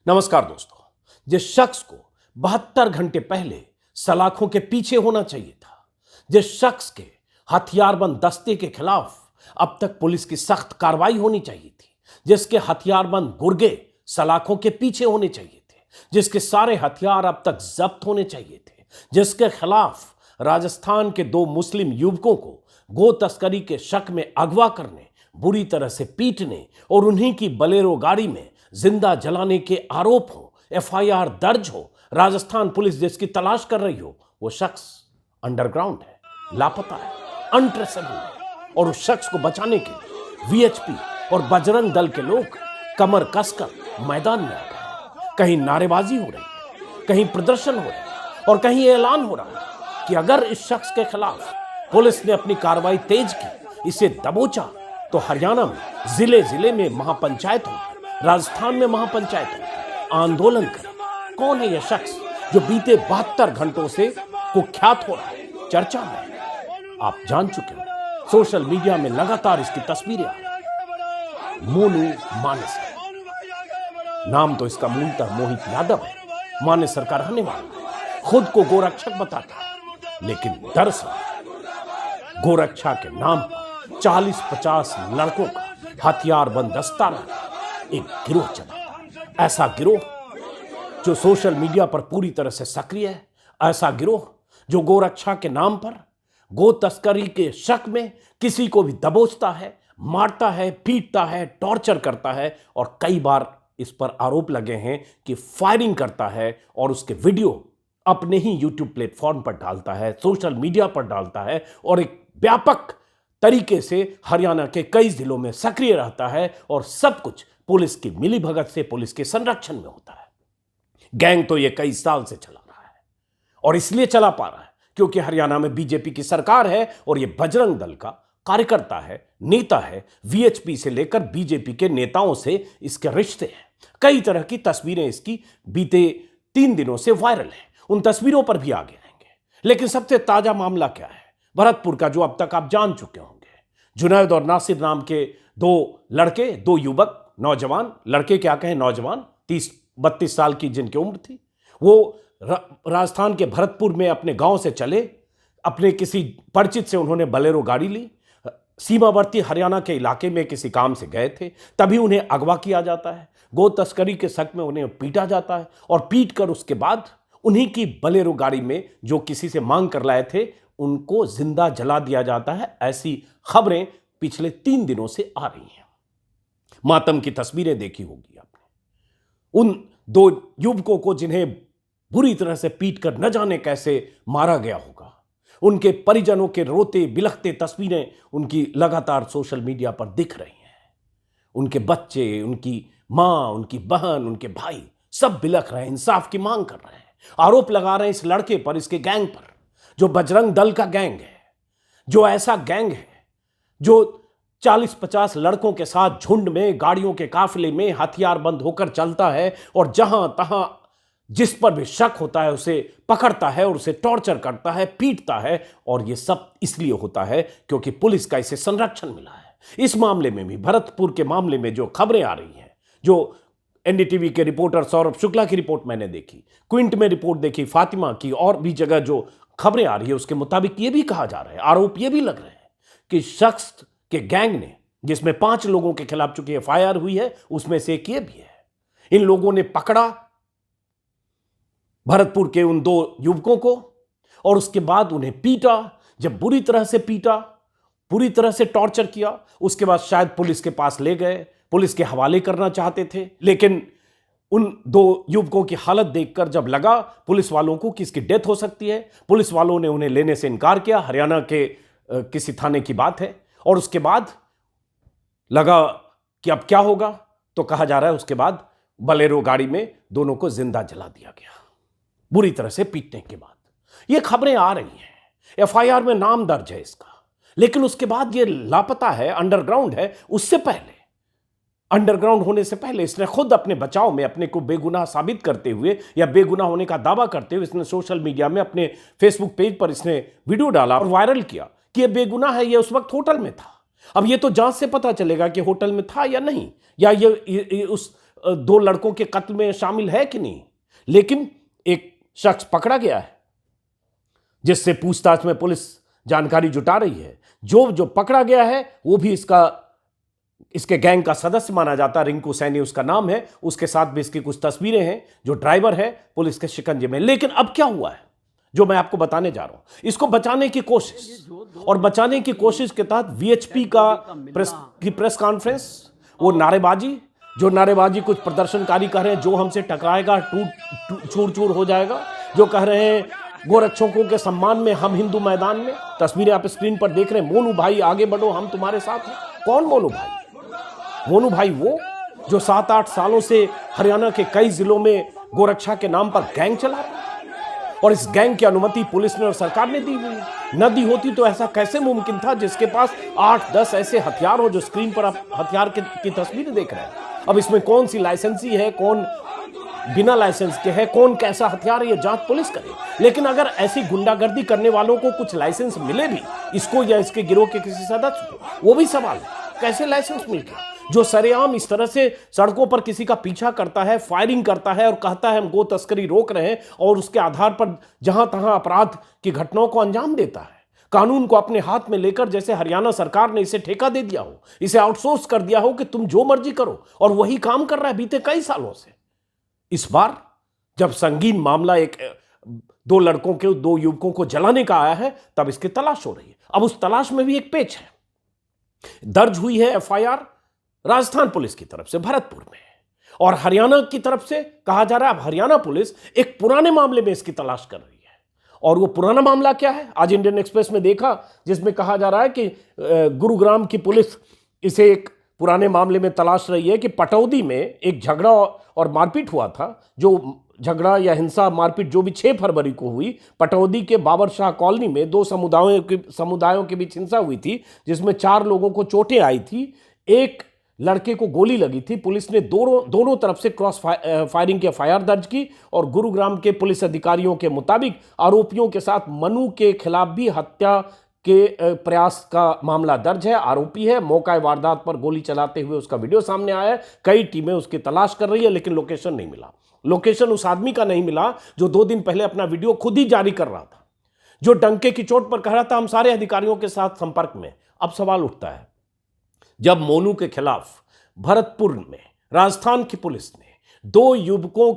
नमस्कार दोस्तों। जिस शख्स को 72 घंटे पहले सलाखों के पीछे होना चाहिए था, जिस शख्स के हथियारबंद दस्ते के खिलाफ अब तक पुलिस की सख्त कार्रवाई होनी चाहिए थी, जिसके हथियारबंद गुर्गे सलाखों के पीछे होने चाहिए थे, जिसके सारे हथियार अब तक जब्त होने चाहिए थे, जिसके खिलाफ राजस्थान के 2 मुस्लिम युवकों को गो तस्करी के शक में अगवा करने, बुरी तरह से पीटने और उन्हीं की बलेरो गाड़ी में जिंदा जलाने के आरोप हो, एफआईआर दर्ज हो, राजस्थान पुलिस जिसकी तलाश कर रही हो, वो शख्स अंडरग्राउंड है, लापता है, अनट्रेसेबल है। और उस शख्स को बचाने के लिए वीएचपी और बजरंग दल के लोग कमर कसकर मैदान में आ गए। कहीं नारेबाजी हो रही है, कहीं प्रदर्शन हो रहा है और कहीं ऐलान हो रहा है कि अगर इस शख्स के खिलाफ पुलिस ने अपनी कार्रवाई तेज की, इसे दबोचा, तो हरियाणा में जिले जिले में महापंचायत होगी, राजस्थान में महापंचायत होगी, आंदोलन करें। कौन है यह शख्स जो बीते 72 घंटों से कुख्यात हो रहा है, चर्चा में? आप जान चुके हो, सोशल मीडिया में लगातार इसकी तस्वीरें आ रही। मोनू मानेसर नाम तो इसका मूलतः मोहित यादव है, मानेसर का रहने वाला है, खुद को गोरक्षक बताता है, लेकिन दरअसल गोरक्षा के नाम पर 40-50 लड़कों का हथियारबंद दस्ता रहता, एक गिरोह चलाता। ऐसा गिरोह जो सोशल मीडिया पर पूरी तरह से सक्रिय है, ऐसा गिरोह जो गोरक्षा के नाम पर गो तस्करी के शक में किसी को भी दबोचता है, मारता है, पीटता है, टॉर्चर करता है और कई बार इस पर आरोप लगे हैं कि फायरिंग करता है और उसके वीडियो अपने ही यूट्यूब प्लेटफॉर्म पर डालता है, सोशल मीडिया पर डालता है और एक व्यापक तरीके से हरियाणा के कई जिलों में सक्रिय रहता है और सब कुछ पुलिस की मिलीभगत से, पुलिस के संरक्षण में होता है। गैंग तो ये कई साल से चला रहा है और इसलिए चला पा रहा है क्योंकि हरियाणा में बीजेपी की सरकार है और ये बजरंग दल का कार्यकर्ता है, नेता है। वीएचपी से लेकर बीजेपी के नेताओं से इसके रिश्ते हैं। कई तरह की तस्वीरें इसकी बीते 3 दिनों से वायरल हैं, उन तस्वीरों पर भी आगे आएंगे। लेकिन सबसे ताजा मामला क्या है? भरतपुर का, जो अब तक आप जान चुके होंगे। जुनैद और नासिर नाम के 2 लड़के, 2 युवक, नौजवान, लड़के क्या कहें, नौजवान, 30-32 साल की जिनकी उम्र थी, वो राजस्थान के भरतपुर में अपने गांव से चले। अपने किसी परिचित से उन्होंने बलेरो गाड़ी ली, सीमावर्ती हरियाणा के इलाके में किसी काम से गए थे, तभी उन्हें अगवा किया जाता है। गो तस्करी के शक में उन्हें पीटा जाता है और पीट कर उसके बाद उन्हीं की बलेरो गाड़ी में, जो किसी से मांग कर लाए थे, उनको जिंदा जला दिया जाता है। ऐसी खबरें पिछले 3 दिनों से आ रही हैं। मातम की तस्वीरें देखी होगी आपने, उन 2 युवकों को जिन्हें बुरी तरह से पीट कर न जाने कैसे मारा गया होगा। उनके परिजनों के रोते बिलखते तस्वीरें उनकी लगातार सोशल मीडिया पर दिख रही हैं। उनके बच्चे, उनकी मां, उनकी बहन, उनके भाई सब बिलख रहे हैं, इंसाफ की मांग कर रहे हैं, आरोप लगा रहे हैं इस लड़के पर, इसके गैंग पर, जो बजरंग दल का गैंग है, जो ऐसा गैंग है जो 40-50 लड़कों के साथ झुंड में, गाड़ियों के काफिले में हथियारबंद होकर चलता है और जहां तहां जिस पर भी शक होता है उसे पकड़ता है और उसे टॉर्चर करता है, पीटता है। और यह सब इसलिए होता है क्योंकि पुलिस का इसे संरक्षण मिला है। इस मामले में भी, भरतपुर के मामले में जो खबरें आ रही हैं, जो एनडीटीवी के रिपोर्टर सौरभ शुक्ला की रिपोर्ट मैंने देखी, क्विंट में रिपोर्ट देखी, फातिमा की, और भी जगह जो खबरें आ रही है, उसके मुताबिक यह भी कहा जा रहा है, आरोप यह भी लग रहे हैं कि शख्स के गैंग ने, जिसमें 5 लोगों के खिलाफ चूंकि एफआईआर हुई है, उसमें से एक ये भी है। इन लोगों ने पकड़ा भरतपुर के उन 2 युवकों को और उसके बाद उन्हें पीटा। जब बुरी तरह से पीटा, पूरी तरह से टॉर्चर किया, उसके बाद शायद पुलिस के पास ले गए, पुलिस के हवाले करना चाहते थे। लेकिन उन 2 युवकों की हालत देखकर जब लगा पुलिस वालों को कि इसकी डेथ हो सकती है, पुलिस वालों ने उन्हें लेने से इनकार किया। हरियाणा के किसी थाने की बात है। और उसके बाद लगा कि अब क्या होगा, तो कहा जा रहा है उसके बाद बलेरो गाड़ी में दोनों को जिंदा जला दिया गया, बुरी तरह से पीटने के बाद। ये खबरें आ रही हैं, एफआईआर में नाम दर्ज है इसका, लेकिन उसके बाद ये लापता है, अंडरग्राउंड है। उससे पहले, अंडरग्राउंड होने से पहले, इसने खुद अपने बचाव में अपने को बेगुनाह साबित करते हुए या बेगुनाह होने का दावा करते हुए इसने सोशल मीडिया में, अपने फेसबुक पेज पर इसने वीडियो डाला और वायरल किया कि यह बेगुनाह है, यह उस वक्त होटल में था। अब यह तो जांच से पता चलेगा कि होटल में था या नहीं, या ये उस दो लड़कों के कत्ल में शामिल है कि नहीं। लेकिन एक शख्स पकड़ा गया है जिससे पूछताछ में पुलिस जानकारी जुटा रही है। जो पकड़ा गया है वो भी इसके गैंग का सदस्य माना जाता है। रिंकू सैनी उसका नाम है। उसके साथ भी इसकी कुछ तस्वीरें हैं। जो ड्राइवर है पुलिस के शिकंजे में। लेकिन अब क्या हुआ है जो मैं आपको बताने जा रहा हूं, इसको बचाने की कोशिश, और बचाने की कोशिश के तहत वीएचपी की प्रेस कॉन्फ्रेंस, वो नारेबाजी, जो नारेबाजी कुछ प्रदर्शनकारी कह रहे हैं जो हमसे टकराएगा चूर चूर हो जाएगा, जो कह रहे हैं गोरक्षकों के सम्मान में हम हिंदू मैदान में। तस्वीरें आप स्क्रीन पर देख रहे हैं। मोनू भाई आगे बढ़ो, हम तुम्हारे साथ हैं। कौन मोनू भाई? मोनू भाई वो जो 7-8 सालों से हरियाणा के कई जिलों में गोरक्षा के नाम पर गैंग चला रहा है, और इस गैंग की अनुमति पुलिस ने और सरकार ने दी हुई है। न दी होती तो ऐसा कैसे मुमकिन था जिसके पास 8-10 ऐसे हथियार हो, जो स्क्रीन पर आप हथियार की तस्वीरें देख रहे हैं। अब इसमें कौन सी लाइसेंसी है, कौन बिना लाइसेंस के है, कौन कैसा हथियार है, ये जांच पुलिस करे। लेकिन अगर ऐसी गुंडागर्दी करने वालों को कुछ लाइसेंस मिले भी, इसको या इसके गिरोह के किसी सदस्य को, वो भी सवाल है कैसे लाइसेंस मिल गया। जो सरेआम इस तरह से सड़कों पर किसी का पीछा करता है, फायरिंग करता है और कहता है हम गो तस्करी रोक रहे हैं, और उसके आधार पर जहां तहां अपराध की घटनाओं को अंजाम देता है, कानून को अपने हाथ में लेकर, जैसे हरियाणा सरकार ने इसे ठेका दे दिया हो, इसे आउटसोर्स कर दिया हो कि तुम जो मर्जी करो, और वही काम कर रहा है बीते कई सालों से। इस बार जब संगीन मामला दो लड़कों के, दो युवकों को जलाने का आया है, तब इसकी तलाश हो रही है। अब उस तलाश में भी एक पेच है। दर्ज हुई है एफआईआर राजस्थान पुलिस की तरफ से भरतपुर में, और हरियाणा की तरफ से कहा जा रहा है अब हरियाणा पुलिस एक पुराने मामले में इसकी तलाश कर रही है। और वो पुराना मामला क्या है, आज इंडियन एक्सप्रेस में देखा, जिसमें कहा जा रहा है कि गुरुग्राम की पुलिस इसे एक पुराने मामले में तलाश रही है कि पटौदी में एक झगड़ा और मारपीट हुआ था। जो झगड़ा या हिंसा मारपीट जो भी 6 फरवरी को हुई, पटौदी के बाबर शाह कॉलोनी में 2 समुदायों के बीच हिंसा हुई थी, जिसमें 4 लोगों को चोटें आई थी, एक लड़के को गोली लगी थी। पुलिस ने दोनों तरफ से क्रॉस फायरिंग की एफआईआर दर्ज की, और गुरुग्राम के पुलिस अधिकारियों के मुताबिक आरोपियों के साथ मनु के खिलाफ भी हत्या के प्रयास का मामला दर्ज है। आरोपी है, मौका वारदात पर गोली चलाते हुए उसका वीडियो सामने आया है। कई टीमें उसकी तलाश कर रही है, लेकिन लोकेशन नहीं मिला। लोकेशन उस आदमी का नहीं मिला जो 2 दिन पहले अपना वीडियो खुद ही जारी कर रहा था, जो डंके की चोट पर कह रहा था हम सारे अधिकारियों के साथ संपर्क में। अब सवाल उठता है, जब मोनू के खिलाफ भरतपुर में राजस्थान की पुलिस ने 2 युवकों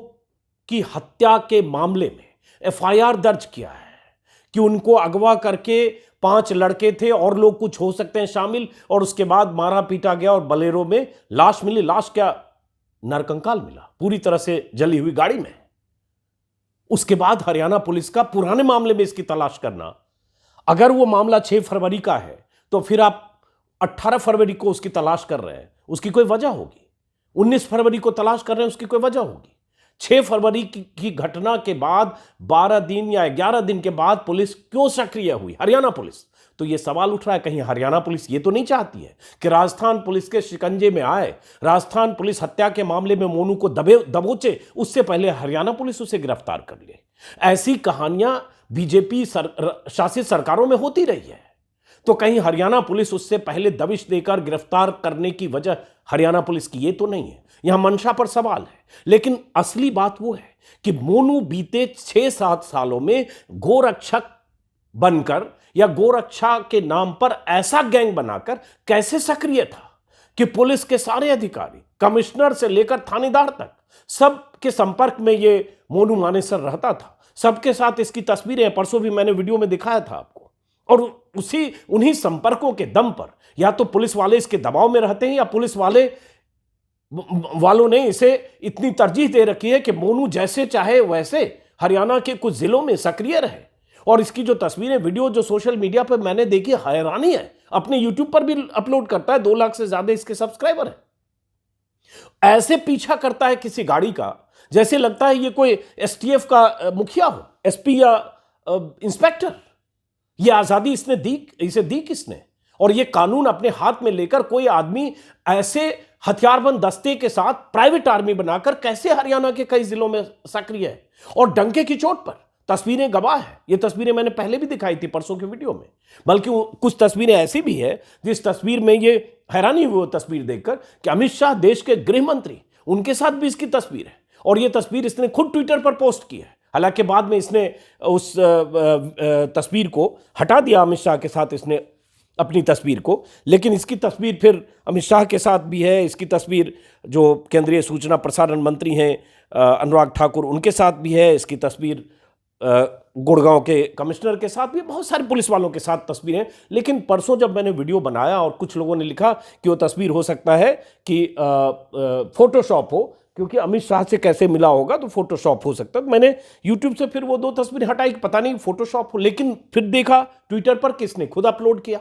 की हत्या के मामले में एफआईआर दर्ज किया है कि उनको अगवा करके 5 लड़के थे और लोग कुछ हो सकते हैं शामिल, और उसके बाद मारा पीटा गया और बलेरो में लाश मिली। लाश क्या, नरकंकाल मिला, पूरी तरह से जली हुई गाड़ी में। उसके बाद हरियाणा पुलिस का पुराने मामले में इसकी तलाश करना, अगर वो मामला 6 फरवरी का है तो फिर आप 18 फरवरी को उसकी तलाश कर रहे हैं, उसकी कोई वजह होगी। 19 फरवरी को तलाश कर रहे हैं, उसकी कोई वजह होगी। 6 फरवरी की घटना के बाद 12 दिन या 11 दिन के बाद पुलिस क्यों सक्रिय हुई, हरियाणा पुलिस? तो यह सवाल उठ रहा है, कहीं हरियाणा पुलिस ये तो नहीं चाहती है कि राजस्थान पुलिस के शिकंजे में आए, राजस्थान पुलिस हत्या के मामले में मोनू को दबोचे, उससे पहले हरियाणा पुलिस उसे गिरफ्तार कर ले। ऐसी कहानियां बीजेपी शासित सरकारों में होती रही है। तो कहीं हरियाणा पुलिस उससे पहले दबिश देकर गिरफ्तार करने की वजह हरियाणा पुलिस की ये तो नहीं है। यहां मंशा पर सवाल है। लेकिन असली बात वो है कि मोनू बीते 6-7 सालों में गोरक्षक बनकर या गोरक्षा के नाम पर ऐसा गैंग बनाकर कैसे सक्रिय था कि पुलिस के सारे अधिकारी, कमिश्नर से लेकर थानेदार तक, सबके संपर्क में ये मोनू मानेसर रहता था। सबके साथ इसकी तस्वीरें परसों भी मैंने वीडियो में दिखाया था आपको। और उन्हीं संपर्कों के दम पर या तो पुलिस वाले इसके दबाव में रहते हैं, या पुलिस वालों ने इसे इतनी तरजीह दे रखी है कि मोनू जैसे चाहे वैसे हरियाणा के कुछ जिलों में सक्रिय रहे। और इसकी जो तस्वीरें, वीडियो जो सोशल मीडिया पर मैंने देखी, हैरानी है। अपने यूट्यूब पर भी अपलोड करता है, 2 लाख से ज्यादा इसके सब्सक्राइबर हैं। ऐसे पीछा करता है किसी गाड़ी का, जैसे लगता है ये कोई एसटीएफ का मुखिया हो, एसपी या इंस्पेक्टर। ये आजादी इसे दी किसने? और ये कानून अपने हाथ में लेकर कोई आदमी ऐसे हथियारबंद दस्ते के साथ प्राइवेट आर्मी बनाकर कैसे हरियाणा के कई जिलों में सक्रिय है? और डंके की चोट पर तस्वीरें गवाह है। ये तस्वीरें मैंने पहले भी दिखाई थी परसों के वीडियो में। बल्कि कुछ तस्वीरें ऐसी भी है जिस तस्वीर में ये हैरानी हुई वो तस्वीर देखकर कि अमित शाह देश के गृह मंत्री उनके साथ भी इसकी तस्वीर है, और ये तस्वीर इसने खुद ट्विटर पर पोस्ट की है। हालांकि बाद में इसने उस तस्वीर को हटा दिया, अमित शाह के साथ इसने अपनी तस्वीर को, लेकिन इसकी तस्वीर फिर अमित शाह के साथ भी है। इसकी तस्वीर जो केंद्रीय सूचना प्रसारण मंत्री हैं अनुराग ठाकुर, उनके साथ भी है। इसकी तस्वीर गुड़गांव के कमिश्नर के साथ भी, बहुत सारे पुलिस वालों के साथ तस्वीर है। लेकिन परसों जब मैंने वीडियो बनाया और कुछ लोगों ने लिखा कि वो तस्वीर हो सकता है कि फोटोशॉप हो, क्योंकि अमित शाह से कैसे मिला होगा तो फोटोशॉप हो सकता है। तो मैंने यूट्यूब से फिर वो 2 तस्वीर हटाई, पता नहीं फोटोशॉप हो, लेकिन फिर देखा ट्विटर पर किसने खुद अपलोड किया।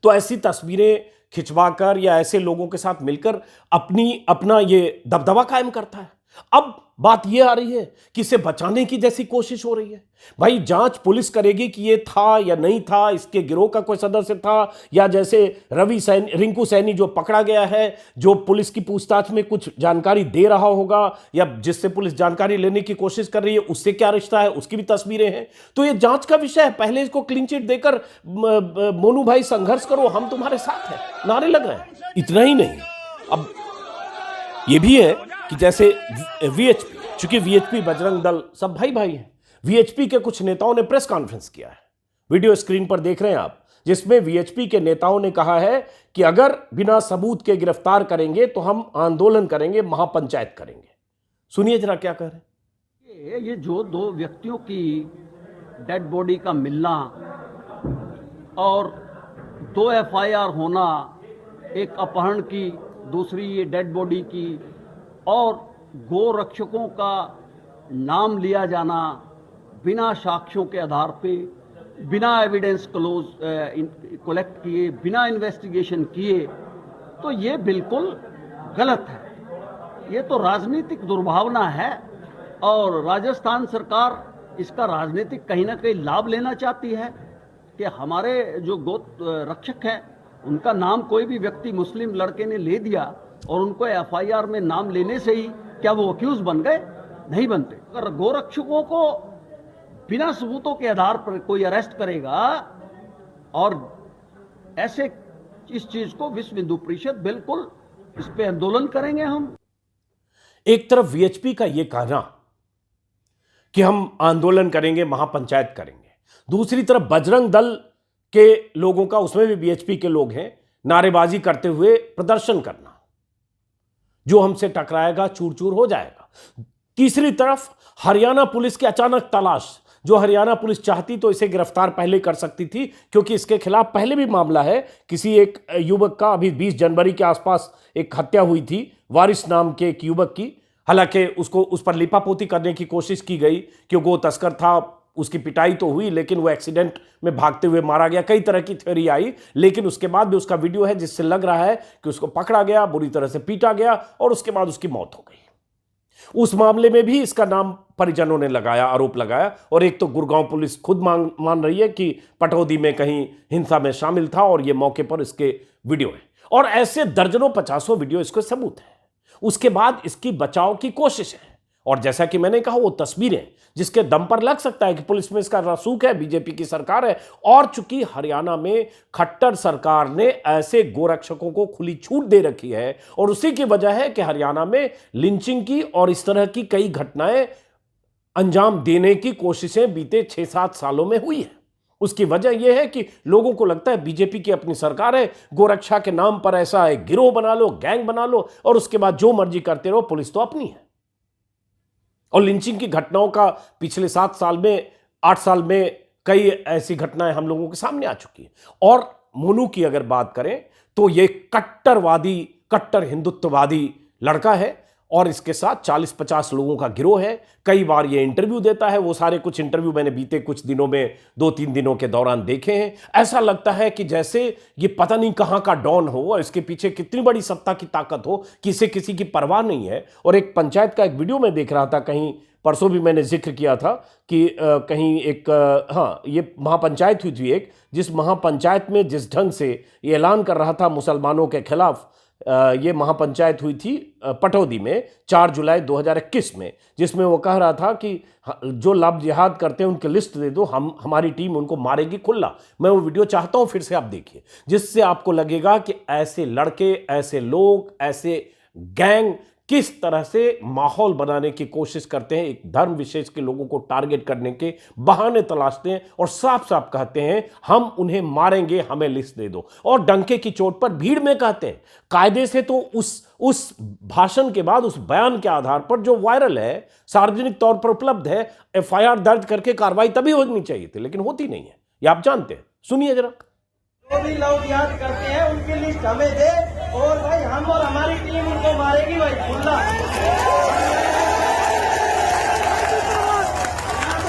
तो ऐसी तस्वीरें खिंचवाकर या ऐसे लोगों के साथ मिलकर अपना ये दबदबा कायम करता है। अब बात यह आ रही है कि इसे बचाने की जैसी कोशिश हो रही है। भाई जांच पुलिस करेगी कि ये था या नहीं था, इसके गिरोह का कोई सदस्य था, या जैसे रिंकू सैनी जो पकड़ा गया है, जो पुलिस की पूछताछ में कुछ जानकारी दे रहा होगा, या जिससे पुलिस जानकारी लेने की कोशिश कर रही है, उससे क्या रिश्ता है, उसकी भी तस्वीरें हैं। तो ये जांच का विषय है। पहले इसको क्लीन चिट देकर मोनू भाई संघर्ष करो, हम तुम्हारे साथ हैं, नारे लग रहे हैं। इतना ही नहीं, अब ये भी है कि जैसे वीएचपी, चूंकि वीएचपी बजरंग दल सब भाई भाई हैं, वीएचपी के कुछ नेताओं ने प्रेस कॉन्फ्रेंस किया है, वीडियो स्क्रीन पर देख रहे हैं आप, जिसमें वीएचपी के नेताओं ने कहा है कि अगर बिना सबूत के गिरफ्तार करेंगे तो हम आंदोलन करेंगे, महापंचायत करेंगे। सुनिए जरा क्या कह रहे हैं। ये जो 2 व्यक्तियों की डेड बॉडी का मिलना और 2 एफआईआर होना, एक अपहरण की, दूसरी ये डेड बॉडी की, और गो रक्षकों का नाम लिया जाना बिना साक्ष्यों के आधार पे, बिना एविडेंस कलेक्ट किए, बिना इन्वेस्टिगेशन किए, तो ये बिल्कुल गलत है। ये तो राजनीतिक दुर्भावना है, और राजस्थान सरकार इसका राजनीतिक कहीं ना कहीं लाभ लेना चाहती है कि हमारे जो गो रक्षक हैं उनका नाम कोई भी व्यक्ति मुस्लिम लड़के ने ले दिया और उनको एफआईआर में नाम लेने से ही क्या वो अक्यूज बन गए? नहीं बनते। अगर गोरक्षकों को बिना सबूतों के आधार पर कोई अरेस्ट करेगा, और ऐसे इस चीज को विश्व हिंदू परिषद बिल्कुल इस पे आंदोलन करेंगे हम। एक तरफ वीएचपी का यह कहना कि हम आंदोलन करेंगे, महापंचायत करेंगे, दूसरी तरफ बजरंग दल के लोगों का, उसमें भी वीएचपी के लोग हैं, नारेबाजी करते हुए प्रदर्शन करना, जो हमसे टकराएगा चूर चूर हो जाएगा। तीसरी तरफ हरियाणा पुलिस की अचानक तलाश, जो हरियाणा पुलिस चाहती तो इसे गिरफ्तार पहले कर सकती थी, क्योंकि इसके खिलाफ पहले भी मामला है। किसी एक युवक का अभी 20 जनवरी के आसपास एक हत्या हुई थी, वारिस नाम के एक युवक की। हालांकि उस पर लिपापोती करने की कोशिश की गई, क्योंकि वो तस्कर था, उसकी पिटाई तो हुई, लेकिन वो एक्सीडेंट में भागते हुए मारा गया। कई तरह की थ्योरी आई, लेकिन उसके बाद भी उसका वीडियो है जिससे लग रहा है कि उसको पकड़ा गया, बुरी तरह से पीटा गया, और उसके बाद उसकी मौत हो गई। उस मामले में भी इसका नाम परिजनों ने लगाया, आरोप लगाया, और एक तो गुड़गांव पुलिस खुद मान रही है कि पटौदी में कहीं हिंसा में शामिल था, और ये मौके पर इसके वीडियो है, और ऐसे दर्जनों 50 वीडियो इसको सबूत है। उसके बाद इसकी बचाव की कोशिश है, और जैसा कि मैंने कहा, वो तस्वीरें जिसके दम पर लग सकता है कि पुलिस में इसका रसूख है, बीजेपी की सरकार है। और चूंकि हरियाणा में खट्टर सरकार ने ऐसे गोरक्षकों को खुली छूट दे रखी है, और उसी की वजह है कि हरियाणा में लिंचिंग की और इस तरह की कई घटनाएं अंजाम देने की कोशिशें बीते 6-7 सालों में हुई है। उसकी वजह यह है कि लोगों को लगता है बीजेपी की अपनी सरकार है, गोरक्षा के नाम पर ऐसा है गिरोह बना लो, गैंग बना लो, और उसके बाद जो मर्जी करते रहो, पुलिस तो अपनी है। और लिंचिंग की घटनाओं का पिछले 7 साल में, 8 साल में कई ऐसी घटनाएं हम लोगों के सामने आ चुकी हैं। और मोनू की अगर बात करें तो ये कट्टरवादी, कट्टर हिंदुत्ववादी लड़का है, और इसके साथ 40-50 लोगों का गिरोह है। कई बार ये इंटरव्यू देता है, वो सारे कुछ इंटरव्यू मैंने बीते कुछ दिनों में 2-3 दिनों के दौरान देखे हैं। ऐसा लगता है कि जैसे ये पता नहीं कहां का डॉन हो, और इसके पीछे कितनी बड़ी सत्ता की ताकत हो कि इसे किसी की परवाह नहीं है। और एक पंचायत का एक वीडियो में देख रहा था, कहीं परसों भी मैंने जिक्र किया था कि कहीं एक ये महापंचायत हुई थी एक, जिस महापंचायत में जिस ढंग से ये ऐलान कर रहा था मुसलमानों के खिलाफ, ये महापंचायत हुई थी पटौदी में 4 जुलाई 2021 में, जिसमें वो कह रहा था कि जो लाभ जिहाद करते हैं उनकी लिस्ट दे दो, हमारी टीम उनको मारेगी खुला। मैं वो वीडियो चाहता हूं फिर से आप देखिए, जिससे आपको लगेगा कि ऐसे लड़के, ऐसे लोग, ऐसे गैंग किस तरह से माहौल बनाने की कोशिश करते हैं, एक धर्म विशेष के लोगों को टारगेट करने के बहाने तलाशते हैं और साफ साफ कहते हैं हम उन्हें मारेंगे, हमें लिस्ट दे दो। और डंके की चोट पर भीड़ में कहते हैं। कायदे से तो उस भाषण के बाद, उस बयान के आधार पर जो वायरल है, सार्वजनिक तौर पर उपलब्ध है, एफआईआर दर्ज करके कार्रवाई तभी होनी चाहिए थी, लेकिन होती नहीं है। ये आप जानते हैं। सुनिए जरा। जो भी लोग याद करते हैं उनकी लिस्ट हमें दे, और भाई हम और हमारी टीम उनको मारेगी भाई खुला।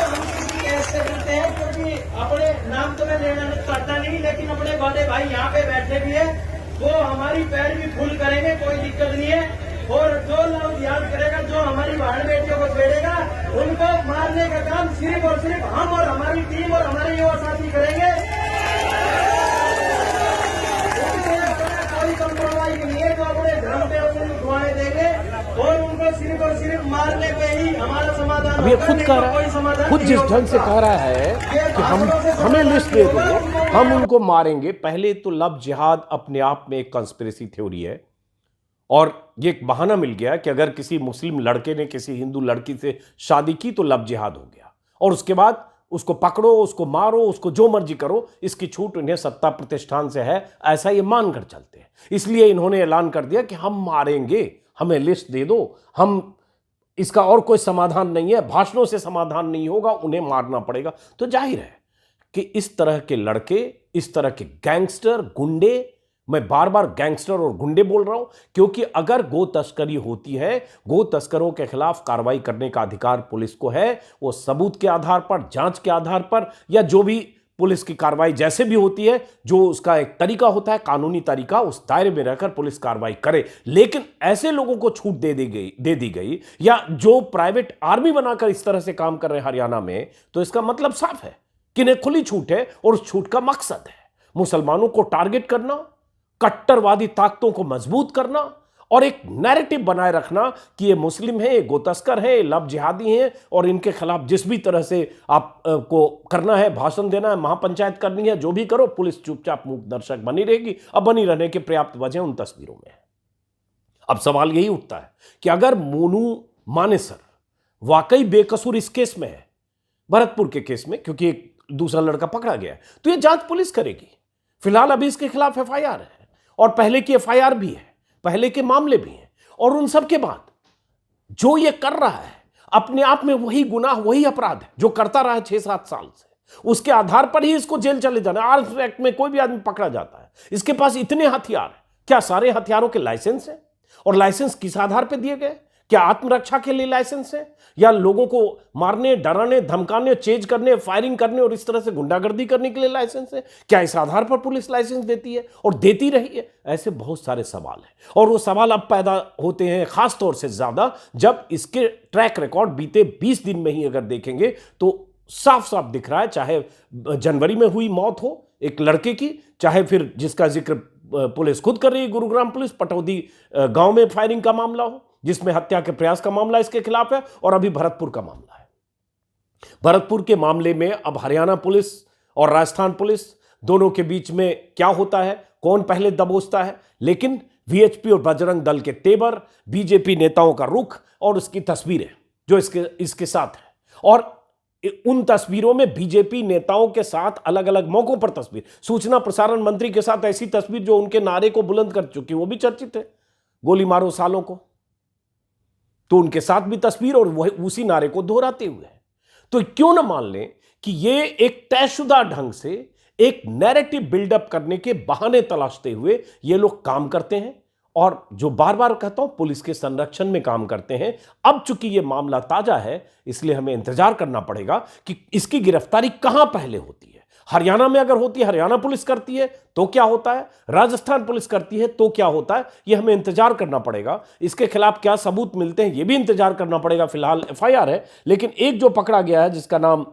हम किसी केस से डरते हैं, क्योंकि अपने नाम तो मैं लेना चाहता नहीं, लेकिन अपने बड़े भाई यहाँ पे बैठे भी है, वो हमारी पैर भी फुल करेंगे, कोई दिक्कत नहीं है। और जो लोग याद करेगा, जो हमारी बहन बेटियों को छेड़ेगा, उनको मारने का काम सिर्फ और सिर्फ हम और हमारी टीम और हमारे युवा साथी करेंगे। कोई कंप्रोमाइज नहीं है, जो अपने धर्म पे अपने दुआएं देंगे और उनको सिर्फ और सिर्फ मारने पे ही हमारा समाधान। अब ये खुद कह रहा है, खुद जिस ढंग से कह रहा है कि हमें लिस्ट दे दो, हम उनको मारेंगे। पहले तो लव जिहाद अपने आप में एक कंस्पिरेसी थ्योरी है, और ये एक बहाना मिल गया कि अगर किसी मुस्लिम लड़के ने किसी हिंदू लड़की से शादी की तो लव जिहाद हो गया, और उसके बाद उसको पकड़ो, उसको मारो, उसको जो मर्जी करो, इसकी छूट इन्हें सत्ता प्रतिष्ठान से है, ऐसा ये मानकर चलते हैं। इसलिए इन्होंने ऐलान कर दिया कि हम मारेंगे, हमें लिस्ट दे दो, हम इसका और कोई समाधान नहीं है, भाषणों से समाधान नहीं होगा, उन्हें मारना पड़ेगा। तो जाहिर है कि इस तरह के लड़के, इस तरह के गैंगस्टर, गुंडे, मैं बार बार गैंगस्टर और गुंडे बोल रहा हूं क्योंकि अगर गो तस्करी होती है, गो तस्करों के खिलाफ कार्रवाई करने का अधिकार पुलिस को है। वो सबूत के आधार पर, जांच के आधार पर, या जो भी पुलिस की कार्रवाई जैसे भी होती है, जो उसका एक तरीका होता है, कानूनी तरीका, उस दायरे में रहकर पुलिस कार्रवाई करे। लेकिन ऐसे लोगों को छूट दे दी गई, या जो प्राइवेट आर्मी बनाकर इस तरह से काम कर रहे हैं हरियाणा में, तो इसका मतलब साफ है कि इन्हें खुली छूट है, और उस छूट का मकसद है मुसलमानों को टारगेट करना, कट्टरवादी ताकतों को मजबूत करना, और एक नैरेटिव बनाए रखना कि ये मुस्लिम है, ये गोतस्कर है, ये लव जिहादी हैं, और इनके खिलाफ जिस भी तरह से आप को करना है, भाषण देना है, महापंचायत करनी है, जो भी करो, पुलिस चुपचाप मूक दर्शक बनी रहेगी। अब बनी रहने के पर्याप्त वजह उन तस्वीरों में है। अब सवाल यही उठता है कि अगर मोनू मानेसर वाकई बेकसूर इस केस में है, भरतपुर के केस में, क्योंकि एक दूसरा लड़का पकड़ा गया है, तो ये जांच पुलिस करेगी। फिलहाल अभी इसके खिलाफ एफआईआर है, और पहले की एफआईआर भी है, पहले के मामले भी हैं, और उन सब के बाद जो ये कर रहा है अपने आप में वही गुनाह, वही अपराध है जो करता रहा है 6-7 साल से। उसके आधार पर ही इसको जेल चले जाना। आर्म्स एक्ट में कोई भी आदमी पकड़ा जाता है। इसके पास इतने हथियार हैं, क्या सारे हथियारों के लाइसेंस हैं? और लाइसेंस किस आधार पर दिए गए? क्या आत्मरक्षा के लिए लाइसेंस है, या लोगों को मारने, डराने, धमकाने, चेज करने, फायरिंग करने और इस तरह से गुंडागर्दी करने के लिए लाइसेंस है? क्या इस आधार पर पुलिस लाइसेंस देती है और देती रही है? ऐसे बहुत सारे सवाल हैं, और वो सवाल अब पैदा होते हैं खास तौर से ज्यादा जब इसके ट्रैक रिकॉर्ड बीते 20 दिन में ही अगर देखेंगे तो साफ साफ दिख रहा है। चाहे जनवरी में हुई मौत हो एक लड़के की, चाहे फिर जिसका जिक्र पुलिस खुद कर रही है, गुरुग्राम पुलिस, पटौदी गांव में फायरिंग का मामला हो, जिसमें हत्या के प्रयास का मामला इसके खिलाफ है, और अभी भरतपुर का मामला है। भरतपुर के मामले में अब हरियाणा पुलिस और राजस्थान पुलिस दोनों के बीच में क्या होता है, कौन पहले दबोचता है। लेकिन वीएचपी और बजरंग दल के तेवर, बीजेपी नेताओं का रुख और उसकी तस्वीरें जो इसके साथ है, और उन तस्वीरों में बीजेपी नेताओं के साथ अलग अलग मौकों पर तस्वीर, सूचना प्रसारण मंत्री के साथ ऐसी तस्वीर जो उनके नारे को बुलंद कर चुकी, वो भी चर्चित है, गोली मारो सालों को, तो उनके साथ भी तस्वीर और वह उसी नारे को दोहराते हुए है। तो क्यों ना मान लें कि ये एक तयशुदा ढंग से एक नैरेटिव बिल्डअप करने के बहाने तलाशते हुए ये लोग काम करते हैं, और जो बार बार कहता हूं पुलिस के संरक्षण में काम करते हैं। अब चूंकि ये मामला ताजा है, इसलिए हमें इंतजार करना पड़ेगा कि इसकी गिरफ्तारी कहां पहले होती है। हरियाणा में अगर होती है, हरियाणा पुलिस करती है तो क्या होता है, राजस्थान पुलिस करती है तो क्या होता है, यह हमें इंतजार करना पड़ेगा। इसके खिलाफ क्या सबूत मिलते हैं, यह भी इंतजार करना पड़ेगा। फिलहाल एफआईआर है, लेकिन एक जो पकड़ा गया है जिसका नाम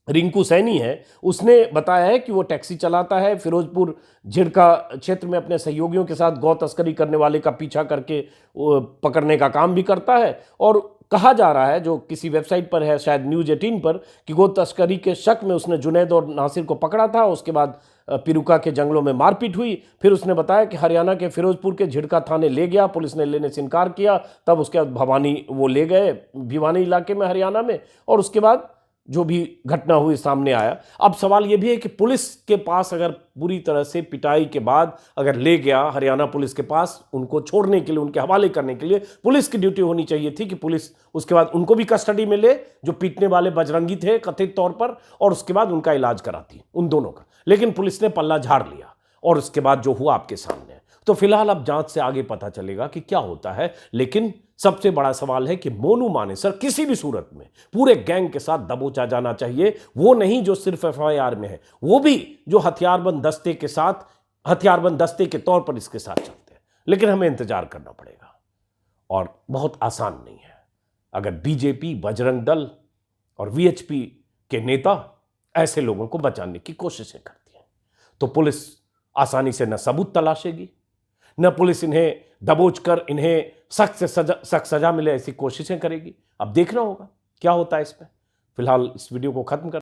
रिंकू सैनी है, उसने बताया है कि वो टैक्सी चलाता है, फिरोजपुर झिड़का क्षेत्र में अपने सहयोगियों के साथ गौ तस्करी करने वाले का पीछा करके पकड़ने का काम भी करता है, और कहा जा रहा है, जो किसी वेबसाइट पर है, शायद न्यूज 18 पर, कि गो तस्करी के शक में उसने जुनैद और नासिर को पकड़ा था। उसके बाद पिरुका के जंगलों में मारपीट हुई। फिर उसने बताया कि हरियाणा के फिरोजपुर के झिड़का थाने ले गया, पुलिस ने लेने से इनकार किया। तब उसके बाद भवानी वो ले गए, भिवानी इलाके में हरियाणा में, और उसके बाद जो भी घटना हुई सामने आया। अब सवाल ये भी है कि पुलिस के पास अगर बुरी तरह से पिटाई के बाद अगर ले गया हरियाणा पुलिस के पास, उनको छोड़ने के लिए, उनके हवाले करने के लिए पुलिस की ड्यूटी होनी चाहिए थी कि पुलिस उसके बाद उनको भी कस्टडी में ले, जो पीटने वाले बजरंगी थे कथित तौर पर, और उसके बाद उनका इलाज कराती, उन दोनों का। लेकिन पुलिस ने पल्ला झाड़ लिया और उसके बाद जो हुआ आपके सामने है। तो फिलहाल अब जांच से आगे पता चलेगा कि क्या होता है। लेकिन सबसे बड़ा सवाल है कि मोनू मानेसर किसी भी सूरत में पूरे गैंग के साथ दबोचा जाना चाहिए। वो नहीं जो सिर्फ एफआईआर में है, वो भी जो हथियारबंद दस्ते के साथ, हथियारबंद दस्ते के तौर पर इसके साथ चलते हैं। लेकिन हमें इंतजार करना पड़ेगा और बहुत आसान नहीं है। अगर बीजेपी, बजरंग दल और वीएचपी के नेता ऐसे लोगों को बचाने की कोशिशें करती हैं, तो पुलिस आसानी से न सबूत तलाशेगी, न पुलिस इन्हें दबोचकर इन्हें सख्त सजा मिले ऐसी कोशिशें करेगी। अब देखना होगा क्या होता है इसमें। फिलहाल इस वीडियो को खत्म कर